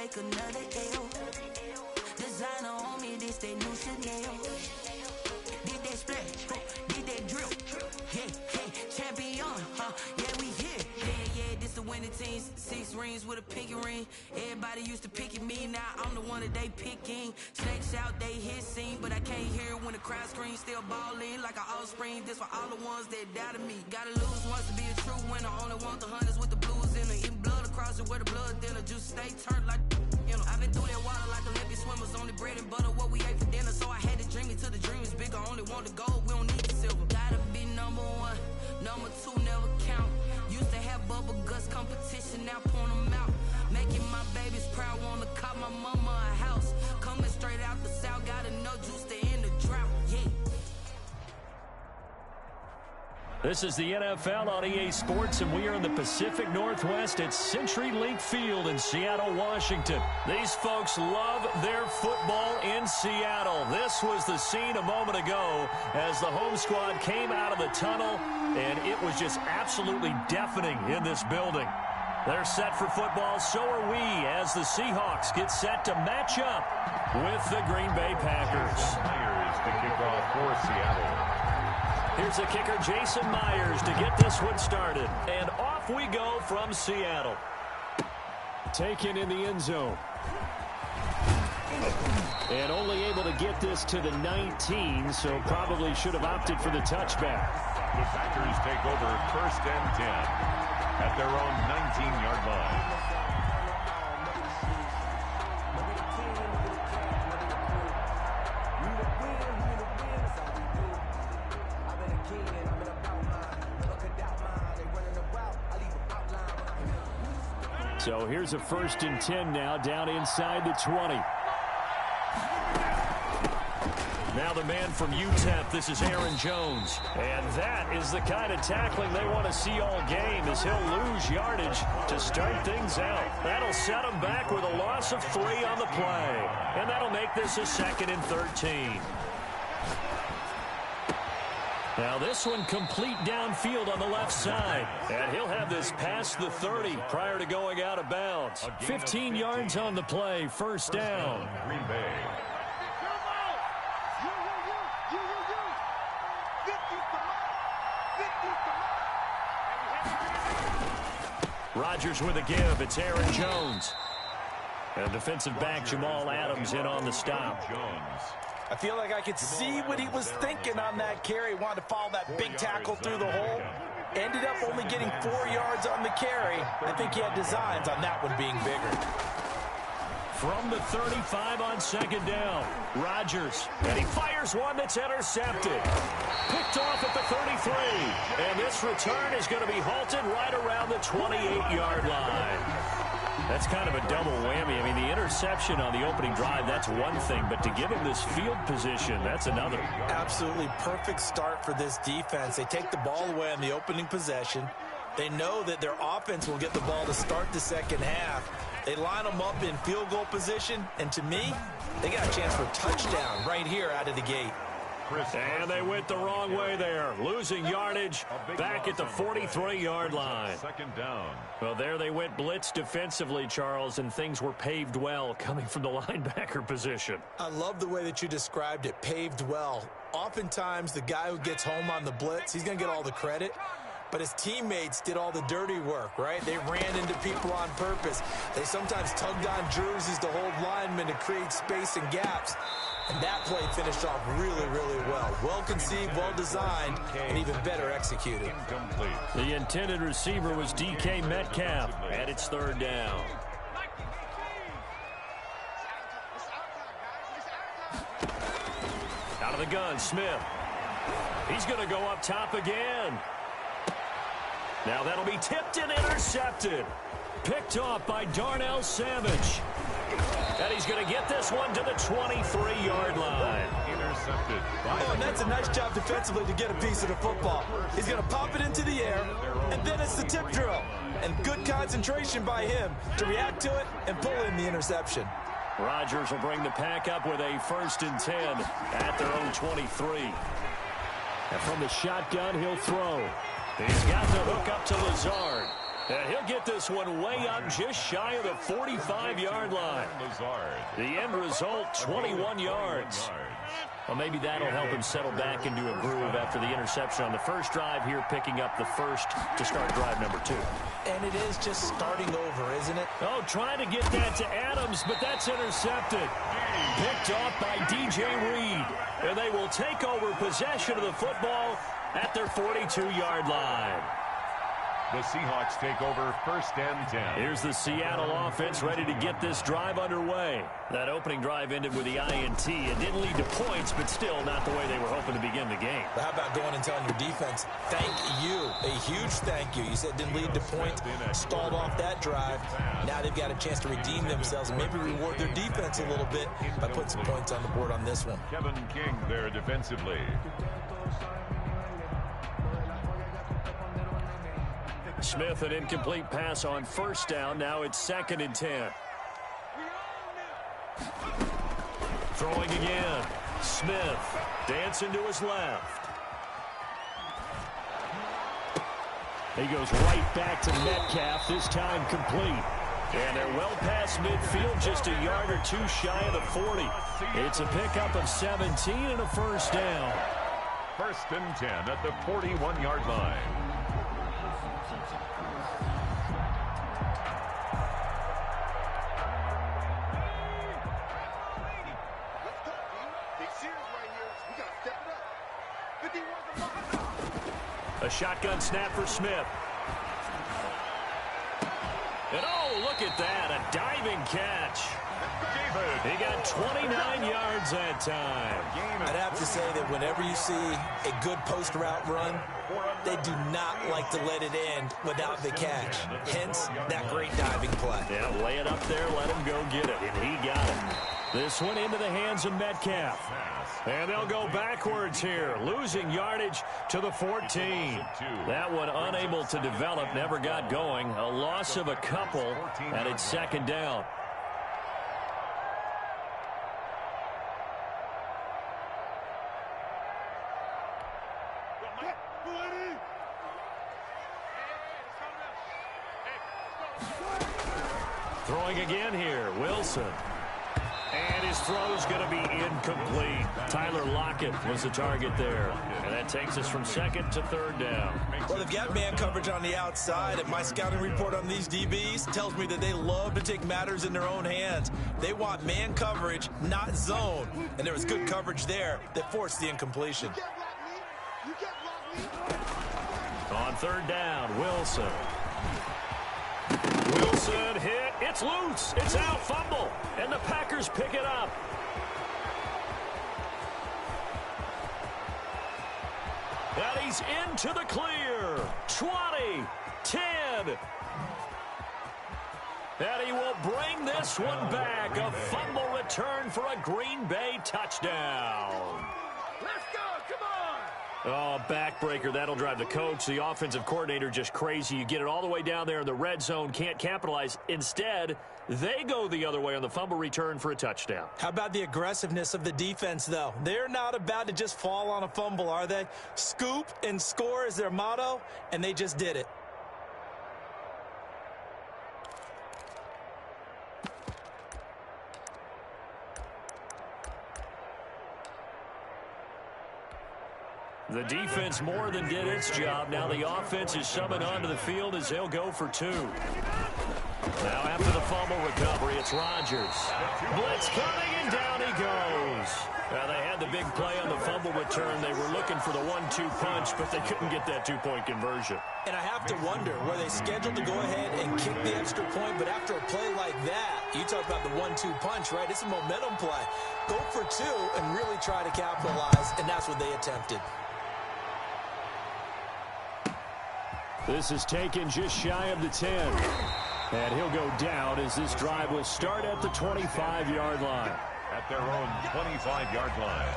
take another L. Designer on me, this they new Chanel. Did that splash, did that drip. Yeah, champion, yeah, we here. Yeah, this the winning team. 6 rings with a pinky ring. Everybody used to pick at me, now I'm the one that they picking. Snakes out, they hit scene, but I can't hear it when the crowd screams. Still ballin' like an offspring. This for all the ones that doubted me. Gotta lose once to be a true winner. Only want the hunters with the blues in it. Eating blood across it where the blood thinner. Juice stay turned like, you know. I've been through that water like Olympic swimmers. Only bread and butter, what we ate for dinner. So I had to dream it till the dream is bigger. Only want the gold, we don't need the silver. Gotta be number 1, number 2 never count. Used to have bubble guts competition, now point them out. Making my babies proud, wanna cop my mama a house. Coming straight out the south, gotta know juice to end the drought, yeah. This is the NFL on EA Sports, and we are in the Pacific Northwest at CenturyLink Field in Seattle, Washington. These folks love their football in Seattle. This was the scene a moment ago as the home squad came out of the tunnel, and it was just absolutely deafening in this building. They're set for football, so are we, as the Seahawks get set to match up with the Green Bay Packers. Myers to kick off for Seattle. Here's the kicker, Jason Myers, to get this one started. And off we go from Seattle. Taken in the end zone. And only able to get this to the 19, so probably should have opted for the touchback. The Packers take over 1st and 10 at their own 19-yard line. So here's a 1st and 10 now, down inside the 20. Now the man from UTEP, this is Aaron Jones. And that is the kind of tackling they want to see all game, as he'll lose yardage to start things out. That'll set him back with a loss of 3 on the play. And that'll make this a 2nd and 13. Now this one complete downfield on the left side. And he'll have this past the 30 prior to going out of bounds. 15 yards on the play, 1st down. Green Bay. Rodgers with a give. It's Aaron Jones. And defensive back Jamal Adams in on the stop. I feel like I could see what he was thinking on that carry. Wanted to follow that big tackle through the hole. Ended up only getting 4 yards on the carry. I think he had designs on that one being bigger. From the 35 on 2nd down, Rodgers. And he fires one that's intercepted. Picked off at the 33. And this return is going to be halted right around the 28-yard line. That's kind of a double whammy. I mean, the interception on the opening drive, that's one thing. But to give him this field position, that's another. Absolutely perfect start for this defense. They take the ball away on the opening possession. They know that their offense will get the ball to start the 2nd half. They line them up in field goal position. And to me, they got a chance for a touchdown right here out of the gate. And they went the wrong way there. Losing yardage back at the 43-yard line. 2nd down. Well, there they went blitz defensively, Charles, and things were paved well coming from the linebacker position. I love the way that you described it, paved well. Oftentimes, the guy who gets home on the blitz, he's going to get all the credit. But his teammates did all the dirty work, right? They ran into people on purpose. They sometimes tugged on jerseys to hold linemen to create space and gaps. And that play finished off really, really well. Well conceived, well designed, and even better executed. Incomplete. The intended receiver was DK Metcalf, and it's 3rd down. Out of the gun, Smith. He's going to go up top again. Now that'll be tipped and intercepted. Picked off by Darnell Savage. And he's going to get this one to the 23-yard line. Intercepted. Oh, and that's a nice job defensively to get a piece of the football. He's going to pop it into the air, and then it's the tip drill. And good concentration by him to react to it and pull in the interception. Rodgers will bring the pack up with a 1st and 10 at their own 23. And from the shotgun, he'll throw. He's got the hook up to Lazard. And he'll get this one way up just shy of the 45-yard line. The end result, 21 yards. Well, maybe that'll help him settle back into a groove after the interception on the first drive here, picking up the first to start drive number 2. And it is just starting over, isn't it? Oh, trying to get that to Adams, but that's intercepted. Picked off by DJ Reed. And they will take over possession of the football at their 42-yard line. The Seahawks take over 1st and 10. Here's the Seattle offense ready to get this drive underway. That opening drive ended with the INT. It didn't lead to points, but still not the way they were hoping to begin the game. But how about going and telling your defense, thank you, a huge thank you. You said it didn't lead to points, stalled off that drive. Now they've got a chance to redeem themselves and maybe reward their defense a little bit by putting some points on the board on this one. Kevin King there defensively. Smith, an incomplete pass on first down. Now it's 2nd and 10. Throwing again. Smith dancing to his left. He goes right back to Metcalf, this time complete. And they're well past midfield, just a yard or two shy of the 40. It's a pickup of 17 and a first down. 1st and 10 at the 41-yard line. A shotgun snap for Smith. And oh, look at that, a diving catch. He got 29 yards that time. I'd have to say that whenever you see a good post route run, they do not like to let it end without the catch. Hence, that great diving play. Yeah, lay it up there, let him go get it, and he got it. This one into the hands of Metcalf. And they'll go backwards here, losing yardage to the 14. That one unable to develop, never got going. A loss of a couple, and it's 2nd down. Throwing again here, Wilson. And his throw's going to be incomplete. Tyler Lockett was the target there. And that takes us from 2nd to 3rd down. Well, they've got man coverage on the outside, and my scouting report on these DBs tells me that they love to take matters in their own hands. They want man coverage, not zone. And there was good coverage there that forced the incompletion. On 3rd down, Wilson. Wilson hit. It's loose. It's out. Fumble. And the Packers pick it up. And he's into the clear. 20, 10. And he will bring this one back. A fumble return for a Green Bay touchdown. Let's go. Come on. Oh, backbreaker. That'll drive the coach, the offensive coordinator, just crazy. You get it all the way down there in the red zone, can't capitalize. Instead, they go the other way on the fumble return for a touchdown. How about the aggressiveness of the defense, though? They're not about to just fall on a fumble, are they? Scoop and score is their motto, and they just did it. The defense more than did its job. Now the offense is summoned onto the field as they'll go for 2. Now after the fumble recovery, it's Rodgers. Blitz coming, and down he goes. Now they had the big play on the fumble return. They were looking for the 1-2 punch, but they couldn't get that 2-point conversion. And I have to wonder, were they scheduled to go ahead and kick the extra point? But after a play like that, you talk about the 1-2 punch, right? It's a momentum play. Go for 2 and really try to capitalize, and that's what they attempted. This is taken just shy of the 10. And he'll go down as this drive will start at the 25-yard line. At their own 25-yard line.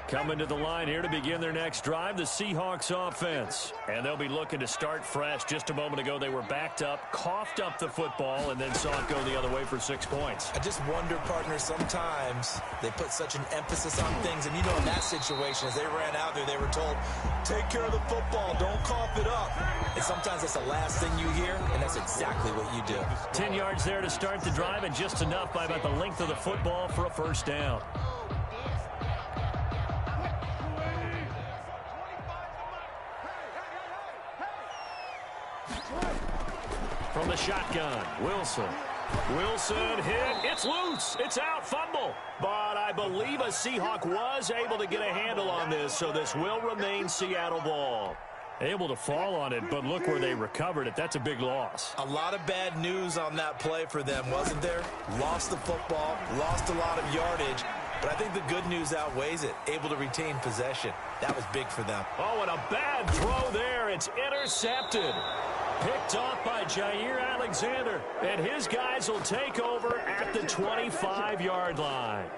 Coming to the line here to begin their next drive, the Seahawks offense. And they'll be looking to start fresh. Just a moment ago, they were backed up, coughed up the football, and then saw it go the other way for 6 points. I just wonder, partner, sometimes they put such an emphasis on things. And, you know, in that situation, as they ran out there, they were told, take care of the football, don't cough it up. And sometimes that's the last thing you hear, and that's exactly what you do. 10 yards there to start the drive, and just enough by about the length of the football for a first down. From the shotgun, Wilson hit. It's loose. It's out. Fumble. But I believe a Seahawk was able to get a handle on this, so this will remain Seattle ball. Able to fall on it, but look where they recovered it. That's a big loss. A lot of bad news on that play for them, wasn't there? Lost the football, lost a lot of yardage, but I think the good news outweighs it. Able to retain possession. That was big for them. Oh, and a bad throw there. It's intercepted. Picked off by Jair Alexander. And his guys will take over at the 25-yard line.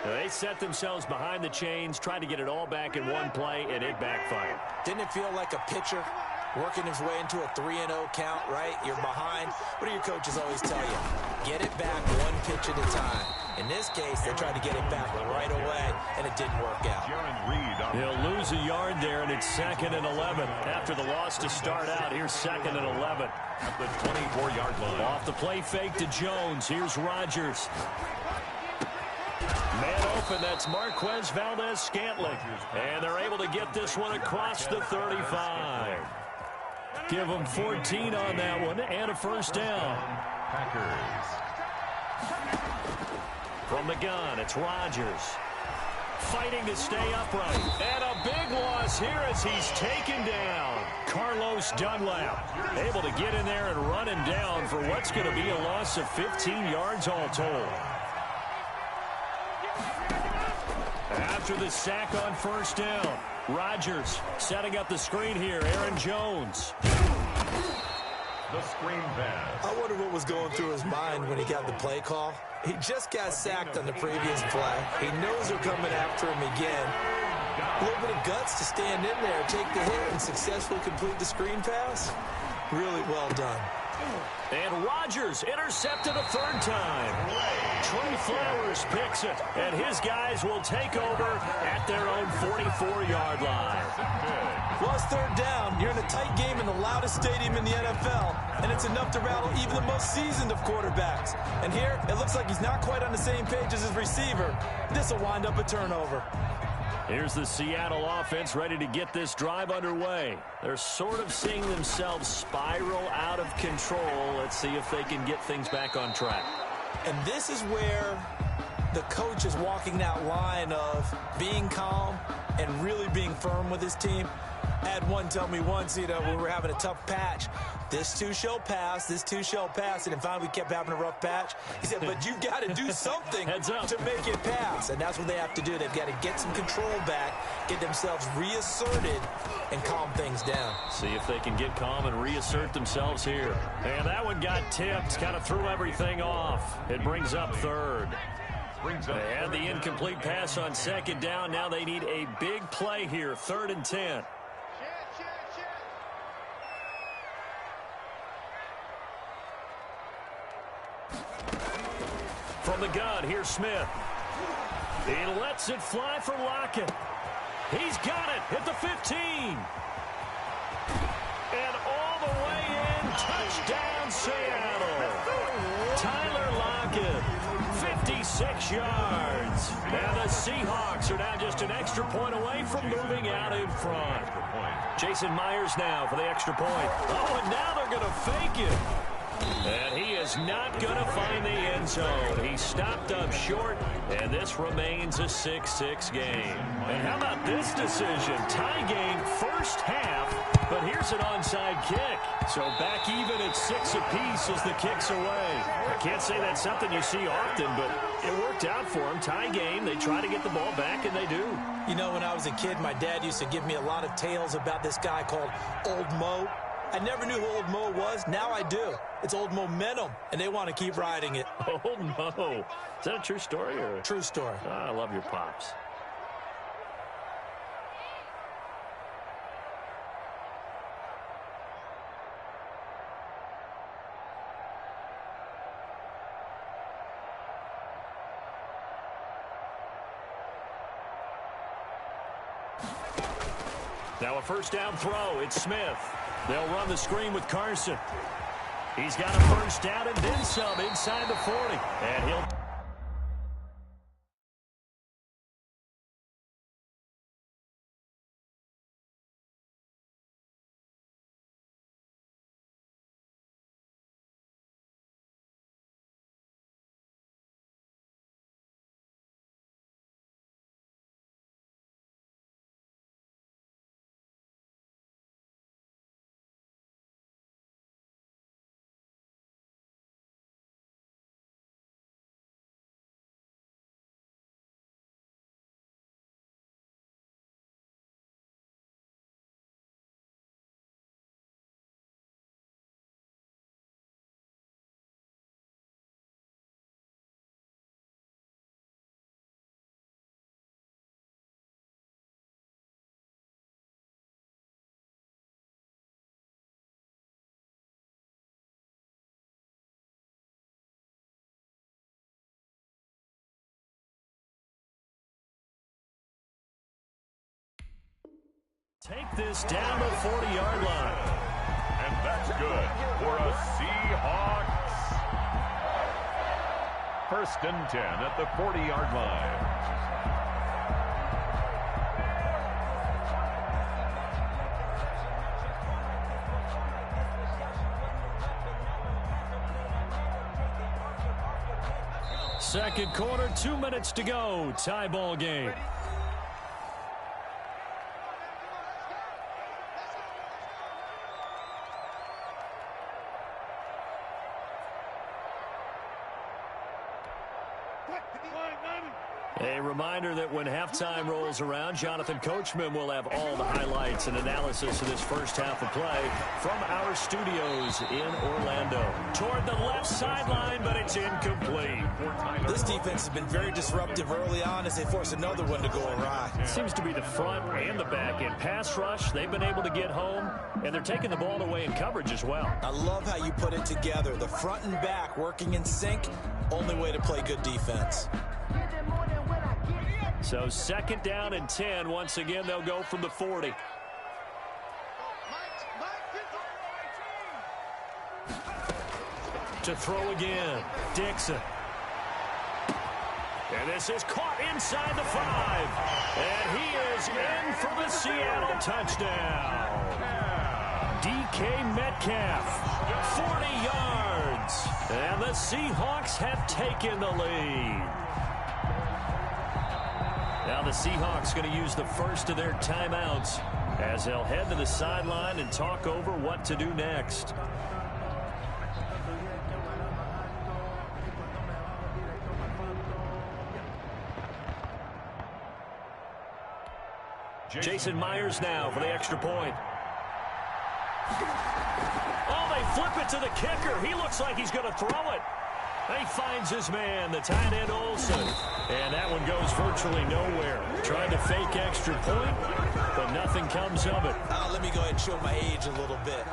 They set themselves behind the chains, tried to get it all back in one play, and it backfired. Didn't it feel like a pitcher working his way into a 3-0 count, right? You're behind. What do your coaches always tell you? Get it back one pitch at a time. In this case, they tried to get it back right away, and it didn't work out. He'll lose a yard there, and it's 2nd and 11. After the loss to start out, here's 2nd and 11. At the 24-yard line. Off the play fake to Jones. Here's Rodgers. Man open, that's Marquez Valdez-Scantling. And they're able to get this one across the 35. Give them 14 on that one and a first down. Packers. From the gun, it's Rodgers. Fighting to stay upright. And a big loss here as he's taken down. Carlos Dunlap able to get in there and run him down for what's going to be a loss of 15 yards all told. After the sack on first down, Rodgers setting up the screen here. Aaron Jones. The screen pass. I wonder what was going through his mind when he got the play call. He just got sacked on the previous play. He knows they're coming after him again. A little bit of guts to stand in there, take the hit, and successfully complete the screen pass. Really well done. And Rodgers intercepted a third time. Trey Flowers picks it, and his guys will take over at their own 44-yard line. Well, it's third down. You're in a tight game in the loudest stadium in the NFL, and it's enough to rattle even the most seasoned of quarterbacks. And here, it looks like he's not quite on the same page as his receiver. This will wind up a turnover. Here's the Seattle offense ready to get this drive underway. They're sort of seeing themselves spiral out of control. Let's see if they can get things back on track. And this is where the coach is walking that line of being calm and really being firm with his team. I had one tell me once, you know, when we were having a tough patch, this too shall pass, this too shall pass. And finally we kept having a rough patch. He said, but you've got to do something to make it pass. And that's what they have to do. They've got to get some control back, get themselves reasserted, and calm things down. See if they can get calm and reassert themselves here. And that one got tipped, kind of threw everything off. It brings up third. They had the incomplete pass on second down. Now they need a big play here, 3rd and 10. From the gun, here's Smith. He lets it fly for Lockett. He's got it at the 15. And all the way in, touchdown Seattle. Tyler Lockett, 56 yards. And the Seahawks are now just an extra point away from moving out in front. Jason Myers now for the extra point. Oh, and now they're going to fake it. And he is not going to find the end zone. He stopped up short, and this remains a 6-6 game. And how about this decision? Tie game first half, but here's an onside kick. So back even at 6 apiece as the kick's away. I can't say that's something you see often, but it worked out for them. Tie game, they try to get the ball back, and they do. You know, when I was a kid, my dad used to give me a lot of tales about this guy called Old Mo. I never knew who Old Mo was. Now I do. It's Old Momentum, and they want to keep riding it. Old Mo. Is that a true story? Or? True story. I love your pops. Now a first down throw. It's Smith. They'll run the screen with Carson. He's got a first down and then some inside the 40. And he'll... Take this down to the 40-yard line. And that's good for a Seahawks. First and 10 at the 40-yard line. Second quarter, 2 minutes to go. Tie ball game. A reminder that when halftime rolls around, Jonathan Coachman will have all the highlights and analysis of this first half of play from our studios in Orlando. Toward the left sideline, but it's incomplete. This defense has been very disruptive early on as they force another one to go awry. It seems to be the front and the back end. Pass rush, they've been able to get home, and they're taking the ball away in coverage as well. I love how you put it together. The front and back working in sync, only way to play good defense. So second down and 10. Once again, they'll go from the 40. To throw again, Dixon. And this is caught inside the 5. And he is in for the Seattle touchdown. DK Metcalf, 40 yards. And the Seahawks have taken the lead. Now the Seahawks going to use the first of their timeouts as they'll head to the sideline and talk over what to do next. Jason Myers now for the extra point. Oh, they flip it to the kicker. He looks like he's going to throw it. He finds his man, the tight end Olsen. And that one goes virtually nowhere. Trying to fake extra point, but nothing comes of it. Let me go ahead and show my age a little bit.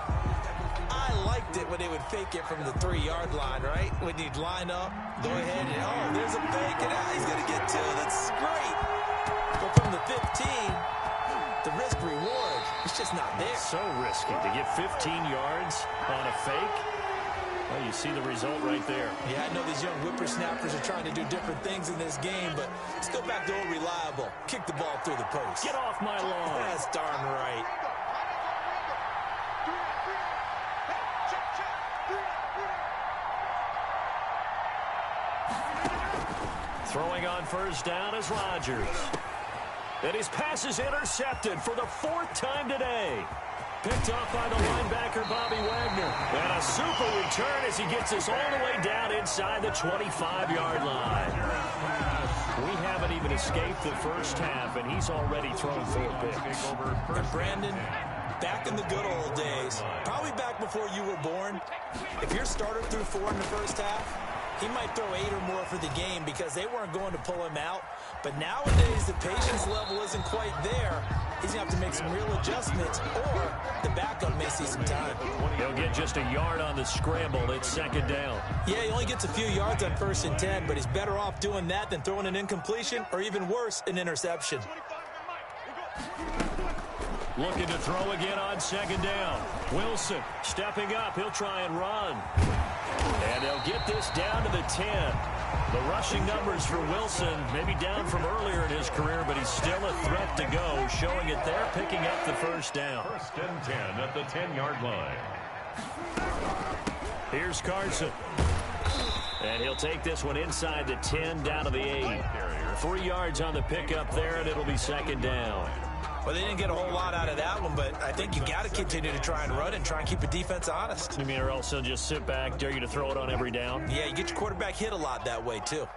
I liked it when they would fake it from the 3-yard line, right? When you'd line up, go ahead and, oh, there's a fake, and he's going to get 2. That's great. But from the 15, the risk-reward, it's just not there. So risky to get 15 yards on a fake. Well, you see the result right there. Yeah, I know these young whippersnappers are trying to do different things in this game, but let's go back to old reliable. Kick the ball through the post. Get off my lawn. That's darn right. Throwing on first down is Rodgers. And his pass is intercepted for the 4th time today. Picked off by the linebacker, Bobby Wagner. And a super return as he gets us all the way down inside the 25-yard line. We haven't even escaped the first half, and he's already thrown 4 picks. And Brandon, back in the good old days, probably back before you were born, if your starter threw 4 in the first half, he might throw 8 or more for the game because they weren't going to pull him out. But nowadays, the patience level isn't quite there. He's going to have to make some real adjustments, or the backup may see some time. He'll get just a yard on the scramble. It's second down. Yeah, he only gets a few yards on 1st and 10, but he's better off doing that than throwing an incompletion, or even worse, an interception. Looking to throw again on second down. Wilson stepping up. He'll try and run. And they'll get this down to the 10. The rushing numbers for Wilson maybe down from earlier in his career, but he's still a threat to go, showing it there, picking up the first down. First and 10 at the 10-yard line. Here's Carson. And he'll take this one inside the 10 down to the 8. 3 yards on the pickup there, and it'll be second down. Well, they didn't get a whole lot out of that one, but I think you got to continue to try and run and try and keep the defense honest. You mean or else they'll just sit back, dare you to throw it on every down? Yeah, you get your quarterback hit a lot that way, too.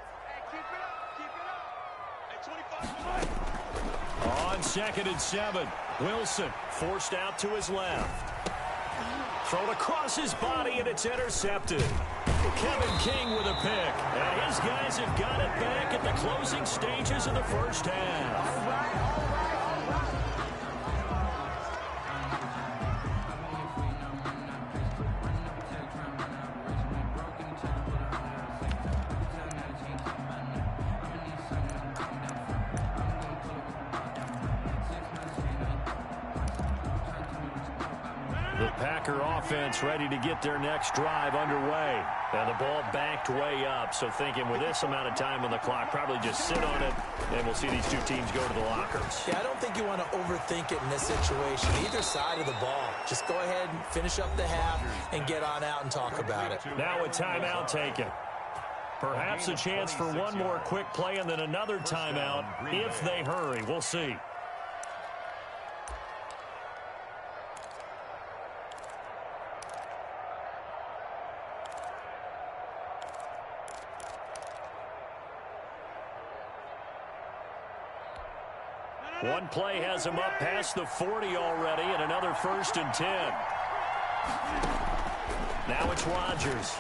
On 2nd and 7, Wilson forced out to his left. Thrown across his body, and it's intercepted. Kevin King with a pick. And his guys have got it back at the closing stages of the first half. The Packer offense ready to get their next drive underway. And the ball backed way up. So thinking with this amount of time on the clock, probably just sit on it, and we'll see these two teams go to the lockers. Yeah, I don't think you want to overthink it in this situation. Either side of the ball. Just go ahead and finish up the half and get on out and talk about it. Now a timeout taken. Perhaps a chance for one more quick play and then another timeout if they hurry. We'll see. One play has him up past the 40 already, and another 1st and 10. Now it's Rodgers.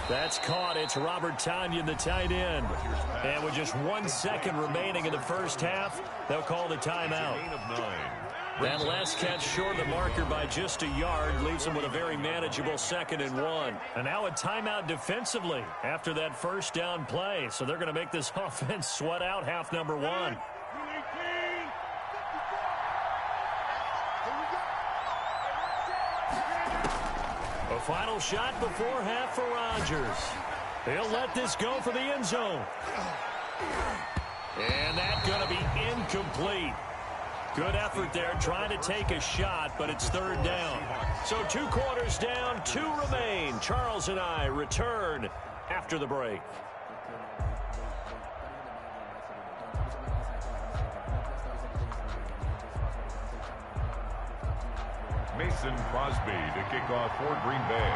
That's caught. It's Robert Tonyan, the tight end. And with just 1 second remaining in the first half, they'll call the timeout. That last catch short of the marker by just a yard leaves them with a very manageable 2nd and 1. And now a timeout defensively after that first down play. So they're going to make this offense sweat out half number 1. A final shot before half for Rodgers. He'll let this go for the end zone. And that's going to be incomplete. Good effort there trying to take a shot, but it's 3rd down. So 2 quarters down, 2 remain. Charles and I return after the break. Mason Crosby to kick off for Green Bay.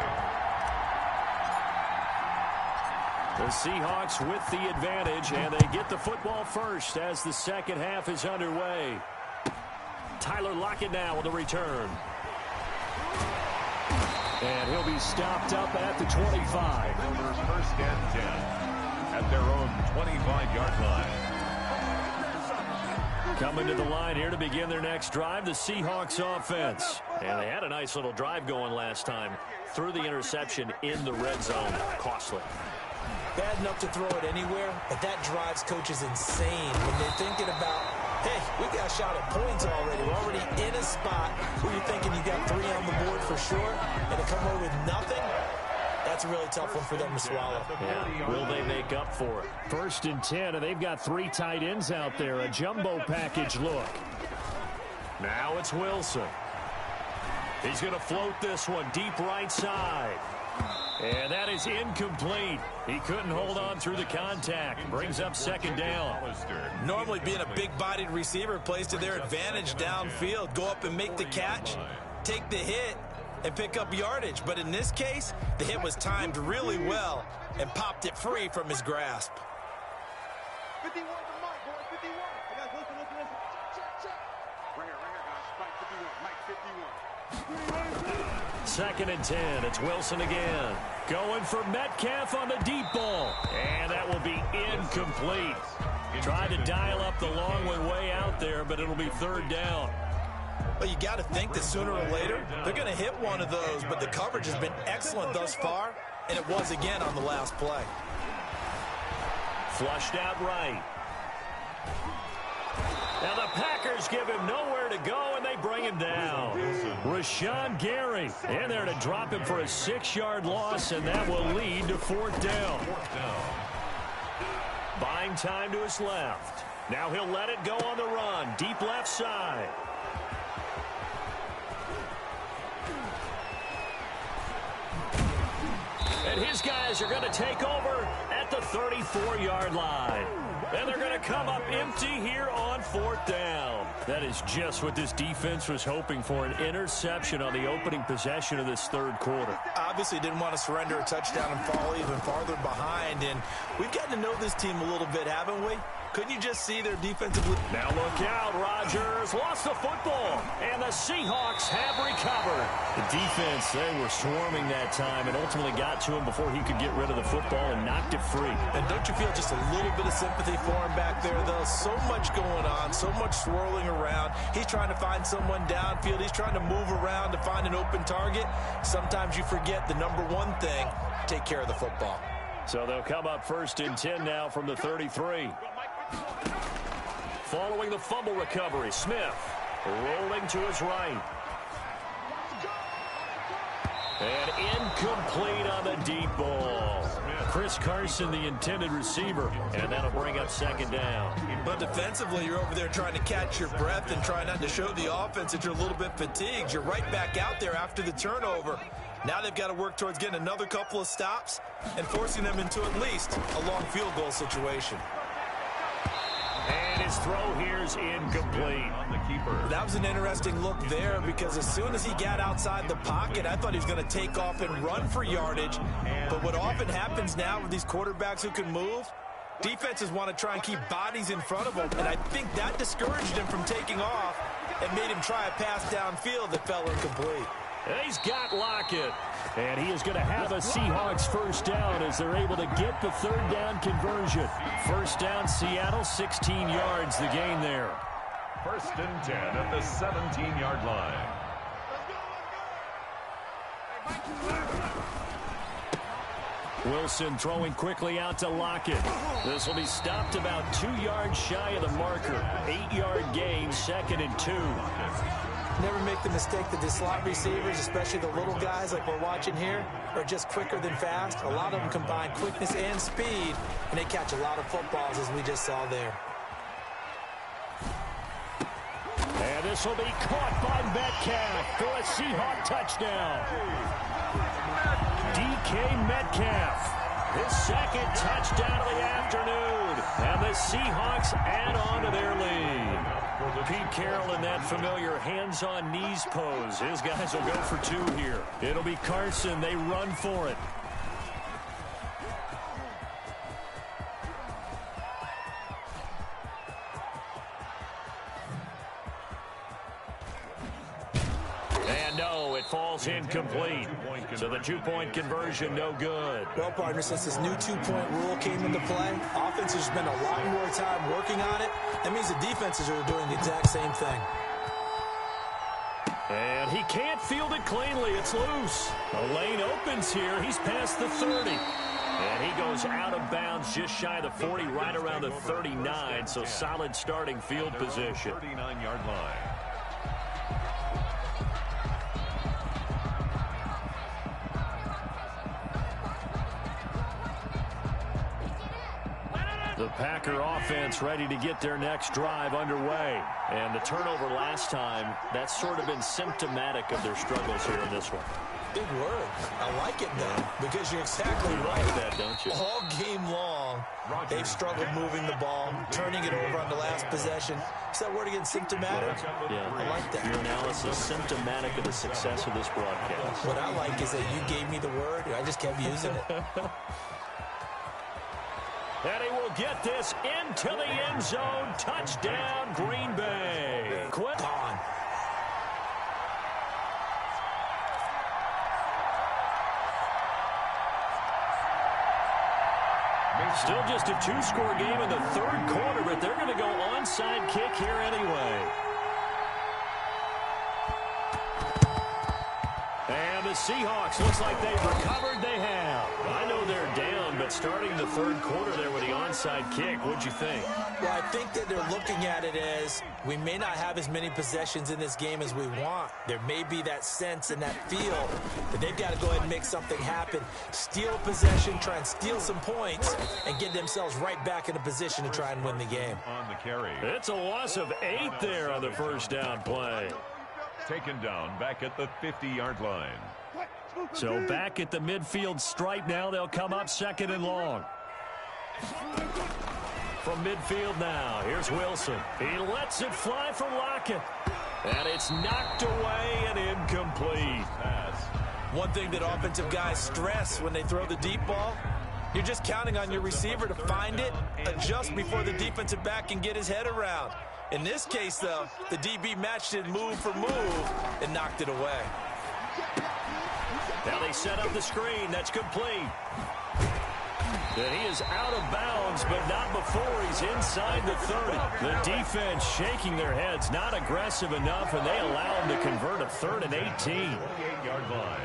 The Seahawks with the advantage, and they get the football first as the second half is underway. Tyler Lockett now with the return. And he'll be stopped up at the 25. First and 10 at their own 25-yard line. Coming to the line here to begin their next drive, the Seahawks offense. And they had a nice little drive going last time. Threw the interception in the red zone. Costly. Bad enough to throw it anywhere, but that drives coaches insane when they're thinking about, hey, we got a shot at points already. We're already in a spot where you're thinking you got 3 on the board for sure, and to come away with nothing, that's a really tough one for them to swallow. Yeah. Will they make up for it? 1st and 10, and they've got 3 tight ends out there. A jumbo package look. Now it's Wilson. He's going to float this one deep right side. And that is incomplete. He couldn't hold on through the contact. Brings up 2nd down. Normally being a big-bodied receiver plays to their advantage downfield. Go up and make the catch, take the hit, and pick up yardage. But in this case, the hit was timed really well and popped it free from his grasp. 51 for Mike, boys, 51. I got listen. Check. Right here, guys. Mike 51. Mike 51. 2nd and 10. It's Wilson again. Going for Metcalf on the deep ball. And that will be incomplete. Tried to dial up the long one way out there, but it'll be 3rd down. Well, you got to think that sooner or later, they're going to hit one of those, but the coverage has been excellent thus far, and it was again on the last play. Flushed out right. Now the Packers give him nowhere to go, and they bring him down. Rashawn Gary in there to drop him for a 6-yard loss, and that will lead to 4th down. Buying time to his left. Now he'll let it go on the run. Deep left side. And his guys are going to take over at the 34-yard line. And they're going to come up empty here on 4th down. That is just what this defense was hoping for, an interception on the opening possession of this 3rd quarter. Obviously didn't want to surrender a touchdown and fall even farther behind. And we've gotten to know this team a little bit, haven't we? Couldn't you just see their defensively? Now look out, Rodgers lost the football, and the Seahawks have recovered. The defense, they were swarming that time and ultimately got to him before he could get rid of the football and knocked it free. And don't you feel just a little bit of sympathy for him back there, though? So much going on, so much swirling around. He's trying to find someone downfield. He's trying to move around to find an open target. Sometimes you forget the number one thing, take care of the football. So they'll come up 1st and 10 now from the 33. Following the fumble recovery, Smith rolling to his right. And incomplete on the deep ball. Chris Carson, the intended receiver, and that'll bring up 2nd down. But defensively, you're over there trying to catch your breath and try not to show the offense that you're a little bit fatigued. You're right back out there after the turnover. Now they've got to work towards getting another couple of stops and forcing them into at least a long field goal situation. And his throw here's incomplete. That was an interesting look there because as soon as he got outside the pocket, I thought he was going to take off and run for yardage. But what often happens now with these quarterbacks who can move, defenses want to try and keep bodies in front of them. And I think that discouraged him from taking off and made him try a pass downfield that fell incomplete. He's got Lockett. And he is going to have a Seahawks 1st down as they're able to get the 3rd down conversion. 1st down, Seattle, 16 yards, the gain there. 1st and 10 at the 17-yard line. Wilson throwing quickly out to Lockett. This will be stopped about 2 yards shy of the marker. 8-yard gain, 2nd and 2. Never make the mistake that the slot receivers, especially the little guys like we're watching here, are just quicker than fast. A lot of them combine quickness and speed, and they catch a lot of footballs, as we just saw there. And this will be caught by Metcalf for a Seahawk touchdown. DK Metcalf, his 2nd touchdown of the afternoon. And the Seahawks add on to their lead. Pete Carroll in that familiar hands-on knees pose. His guys will go for 2 here. It'll be Carson. They run for it. And no, it falls incomplete. So the 2-point conversion, no good. Well, partner, since this new 2-point rule came into play, offenses spend a lot more time working on it. That means the defenses are doing the exact same thing. And he can't field it cleanly. It's loose. The lane opens here. He's past the 30. And he goes out of bounds just shy of the 40, right around the 39. So solid starting field position. 39-yard line. The Packer offense ready to get their next drive underway. And the turnover last time, that's sort of been symptomatic of their struggles here in this one. Big word. I like it, though, because you're exactly right. Like that, don't you? All game long, they've struggled moving the ball, turning it over on the last possession. Is that word again, symptomatic? Yeah. I like that. Your analysis, symptomatic of the success of this broadcast. What I like is that you gave me the word, and I just kept using it. And he will get this into the end zone. Touchdown, Green Bay. Gone. Still just a 2-score game in the 3rd quarter, but they're going to go onside kick here anyway. And the Seahawks, looks like they've recovered. They have. I know they're down, but starting the third quarter there with the onside kick, what'd you think? Well, I think that they're looking at it as we may not have as many possessions in this game as we want. There may be that sense and that feel that they've got to go ahead and make something happen. Steal possession, try and steal some points, and get themselves right back in a position to try and win the game. On the carry. It's a loss of 8 there on the first down play. Taken down back at the 50-yard line. So back at the midfield stripe now, they'll come up second and long. From midfield now, here's Wilson. He lets it fly for Lockett. And it's knocked away and incomplete. Pass. One thing that offensive guys stress when they throw the deep ball, you're just counting on your receiver to find it, adjust before the defensive back can get his head around. In this case, though, the DB matched it move for move and knocked it away. Now they set up the screen. That's complete. And he is out of bounds, but not before he's inside the 30. The defense shaking their heads, not aggressive enough, and they allow him to convert a 3rd and 18. 28-yard line.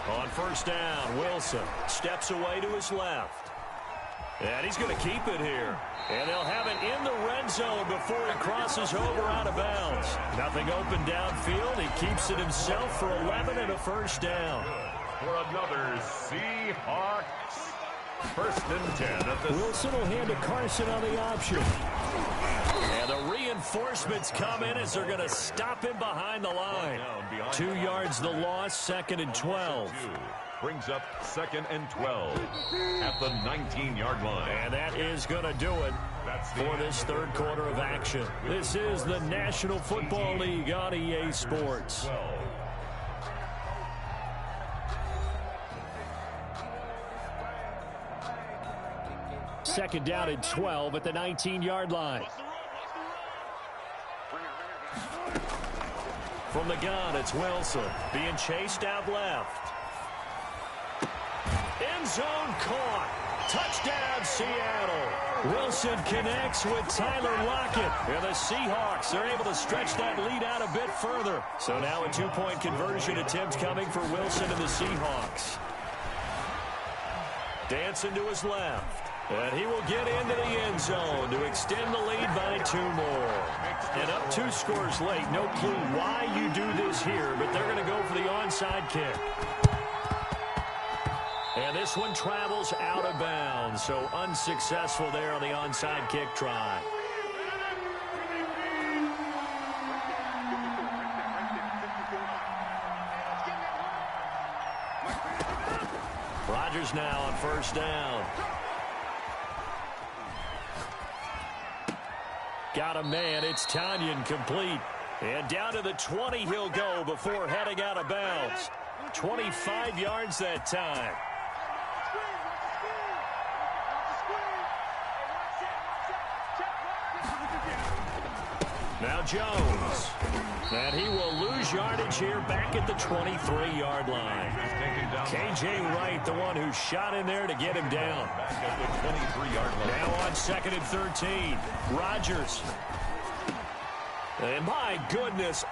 On first down, Wilson steps away to his left. And he's going to keep it here. And they'll have it in the red zone before he crosses over out of bounds. Nothing open downfield. He keeps it himself for 11 and a first down. For another Seahawks. 1st and 10 at the... Wilson will hand to Carson on the option. And the reinforcements come in as they're going to stop him behind the line. 2 yards the loss, 2nd and 12. Brings up 2nd and 12 at the 19-yard line. And that is going to do it for this third quarter of action. This is the National Football League on EA Sports. Second down and 12 at the 19-yard line. From the gun, it's Wilson being chased out left. End zone caught. Touchdown, Seattle. Wilson connects with Tyler Lockett. And the Seahawks, they're able to stretch that lead out a bit further. So now a 2-point conversion attempt coming for Wilson and the Seahawks. Dancing to his left. And he will get into the end zone to extend the lead by 2 more. And up 2 scores late. No clue why you do this here, but they're going to go for the onside kick. And this one travels out of bounds, so unsuccessful there on the onside kick try. Rodgers now on first down. Got a man. It's Tanyan complete. And down to the 20 he'll go before heading out of bounds. 25 yards that time. Now Jones. And he will lose yardage here back at the 23-yard line. K.J. Wright, the one who shot in there to get him down. Back at the 23-yard line. Now on 2nd and 13. Rodgers. And my goodness,